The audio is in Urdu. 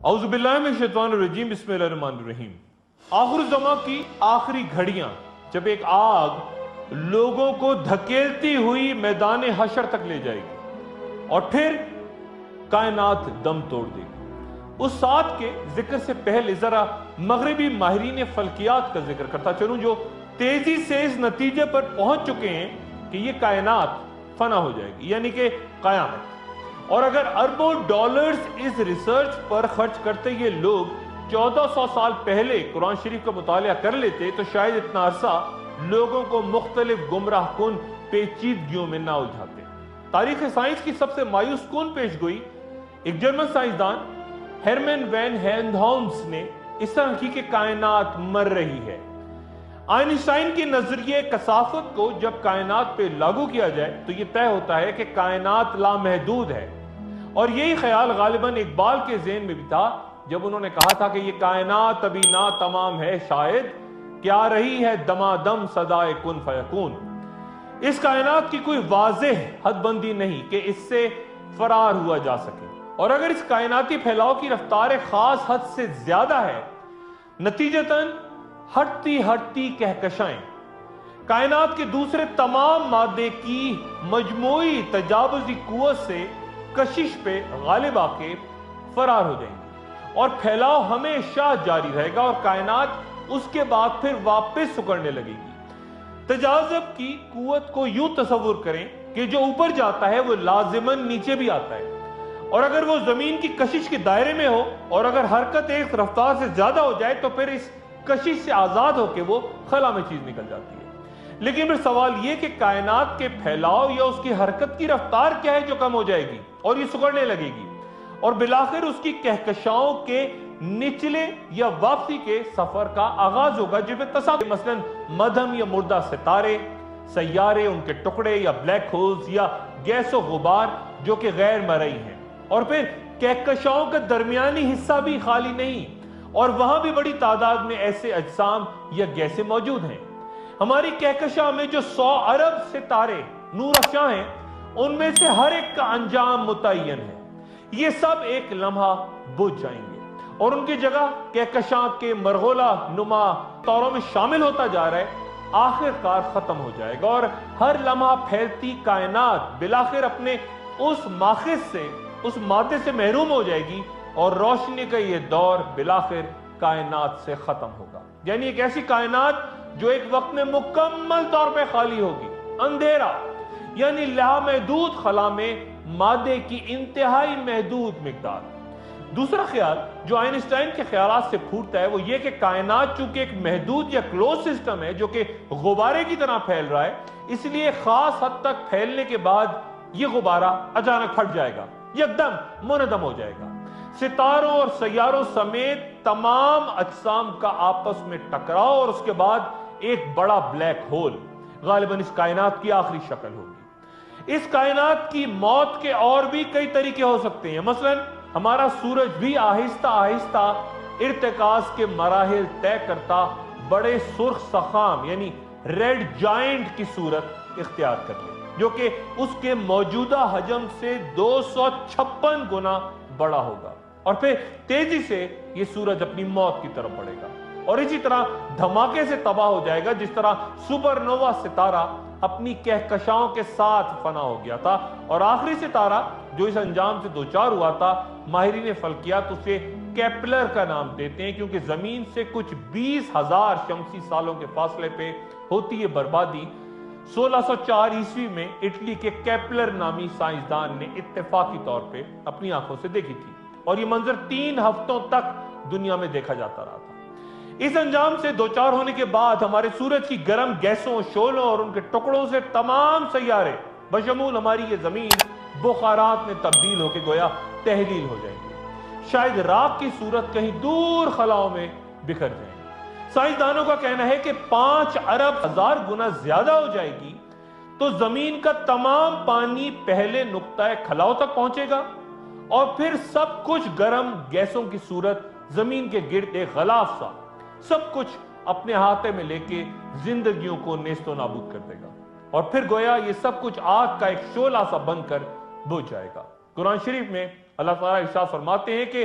اعوذ باللہ من الشیطان الرجیم بسم اللہ الرحمن الرحیم۔ آخر الزمان کی آخری گھڑیاں جب ایک آگ لوگوں کو دھکیلتی ہوئی میدان حشر تک لے جائے گی اور پھر کائنات دم توڑ دے گی، اس ساتھ کے ذکر سے پہلے ذرا مغربی ماہرین فلکیات کا ذکر کرتا چلوں جو تیزی سے اس نتیجے پر پہنچ چکے ہیں کہ یہ کائنات فنا ہو جائے گی، یعنی کہ قیامت۔ اور اگر اربوں ڈالرز اس ریسرچ پر خرچ کرتے یہ لوگ 1400 سال پہلے قرآن شریف کا مطالعہ کر لیتے تو شاید اتنا عرصہ لوگوں کو مختلف گمراہ کن پیچیدگیوں میں نہ الجھاتے۔ تاریخ سائنس کی سب سے مایوس کن پیش گوئی ایک جرمن سائنسدان ہرمن وین ہیلمہولٹز نے اس طرح کی کہ کائنات مر رہی ہے۔ آئنسٹائن کے نظریے کثافت کو جب کائنات پہ لاگو کیا جائے تو یہ طے ہوتا ہے کہ کائنات لامحدود ہے، اور یہی خیال غالباً اقبال کے ذہن میں بھی تھا جب انہوں نے کہا تھا کہ یہ کائنات ابھی نا تمام ہے شاید کہ آ رہی ہے دمادم صدائے کن فیکون۔ اس کائنات کی کوئی واضح حد بندی نہیں کہ اس سے فرار ہوا جا سکے، اور اگر اس کائناتی پھیلاؤ کی رفتار خاص حد سے زیادہ ہے، نتیجتاً ہٹتی کہکشائیں کائنات کے دوسرے تمام مادے کی مجموعی تجاوزی قوت سے کشش پہ غالب آ کے فرار ہو جائیں گی، اور پھیلاؤ ہمیشہ جاری رہے گا، اور کائنات اس کے بعد پھر واپس سکڑنے لگے گی۔ تجاذب کی قوت کو یوں تصور کریں کہ جو اوپر جاتا ہے وہ لازماً نیچے بھی آتا ہے، اور اگر وہ زمین کی کشش کے دائرے میں ہو اور اگر حرکت ایک رفتار سے زیادہ ہو جائے تو پھر اس کشش سے آزاد ہو کے وہ خلا میں چیز نکل جاتی ہے۔ لیکن پھر سوال یہ کہ کائنات کے پھیلاؤ یا اس کی حرکت کی رفتار کیا ہے جو کم ہو جائے گی اور یہ سکڑنے لگے گی، اور بالآخر اس کی کہکشاؤں کے نچلے یا واپسی کے سفر کا آغاز ہوگا جب تصادم مثلاً مدھم یا مردہ ستارے، سیارے، ان کے ٹکڑے یا بلیک ہولز یا گیس و غبار جو کہ غیر مرئی ہیں، اور پھر کہکشاؤں کا درمیانی حصہ بھی خالی نہیں، اور وہاں بھی بڑی تعداد میں ایسے اجسام یا گیسیں موجود ہیں۔ ہماری کہکشاں میں جو 100 ارب ستارے نور افشاں ہیں ان میں سے ہر ایک کا انجام متعین ہے، یہ سب ایک لمحہ بجھ جائیں گے اور ان کی جگہ کہکشاں کے مرغولہ نما تاروں میں شامل ہوتا جا رہا ہے، آخر کار ختم ہو جائے گا، اور ہر لمحہ پھیلتی کائنات بالآخر اپنے اس ماخذ سے، اس مادے سے محروم ہو جائے گی، اور روشنی کا یہ دور بالآخر کائنات سے ختم ہوگا، یعنی ایک ایسی کائنات جو ایک وقت میں مکمل طور پہ خالی ہوگی، اندھیرا، یعنی لامحدود خلا میں مادے کی انتہائی محدود مقدار۔ دوسرا خیال جو آئنسٹائن کے خیالات سے پھوٹتا ہے وہ یہ کہ کائنات چونکہ ایک محدود یا کلوز سسٹم ہے جو کہ غبارے کی طرح پھیل رہا ہے، اس لیے خاص حد تک پھیلنے کے بعد یہ غبارہ اچانک پھٹ جائے گا، یکدم منہدم ہو جائے گا۔ ستاروں اور سیاروں سمیت تمام اجسام کا آپس میں ٹکراؤ اور اس کے بعد ایک بڑا بلیک ہول غالباً اس کائنات کی آخری شکل ہوگی۔ اس کائنات کی موت کے اور بھی کئی طریقے ہو سکتے ہیں، مثلاً ہمارا سورج بھی آہستہ آہستہ ارتکاز کے مراحل طے کرتا بڑے سرخ سخام یعنی ریڈ جائنٹ کی صورت اختیار کر لے، جو کہ اس کے موجودہ حجم سے 256 گنا بڑا ہوگا، اور پھر تیزی سے یہ سورج اپنی موت کی طرف بڑھے گا، اور اسی طرح دھماکے سے تباہ ہو جائے گا جس طرح سپر نووا ستارہ اپنی کہکشاؤں کے ساتھ فنا ہو گیا تھا، اور آخری ستارہ جو اس انجام سے دوچار ہوا تھا ماہرین فلکیات اسے کیپلر کا نام دیتے ہیں، کیونکہ زمین سے کچھ 20,000 شمسی سالوں کے فاصلے پہ ہوتی یہ بربادی 1604 عیسوی میں اٹلی کے کیپلر نامی سائنسدان نے اتفاقی طور پہ اپنی آنکھوں سے دیکھی تھی، اور یہ منظر 3 ہفتوں تک دنیا میں دیکھا جاتا رہا تھا۔ اس انجام سے دوچار ہونے کے بعد ہمارے سورج کی گرم گیسوں، شعلوں اور ان کے ٹکڑوں سے تمام سیارے بشمول ہماری یہ زمین بخارات میں تبدیل ہو کے گویا تحلیل ہو جائیں گے، شاید راک کی صورت کہیں دور خلاؤں میں بکھر جائیں گے۔ سائنسدانوں کا کہنا ہے کہ 5 ارب ہزار گنا زیادہ ہو جائے گی تو زمین کا تمام پانی پہلے نقطہ خلاؤ تک پہنچے گا، اور پھر سب کچھ گرم گیسوں کی صورت زمین کے گرد ایک غلاف سا سب کچھ اپنے ہاتھے میں لے کے زندگیوں کو نیست و نابود کر دے گا، اور پھر گویا یہ سب کچھ آگ کا ایک شعلہ سا بن کر بجھ جائے گا۔ قرآن شریف میں اللہ تعالیٰ ارشاد فرماتے ہیں کہ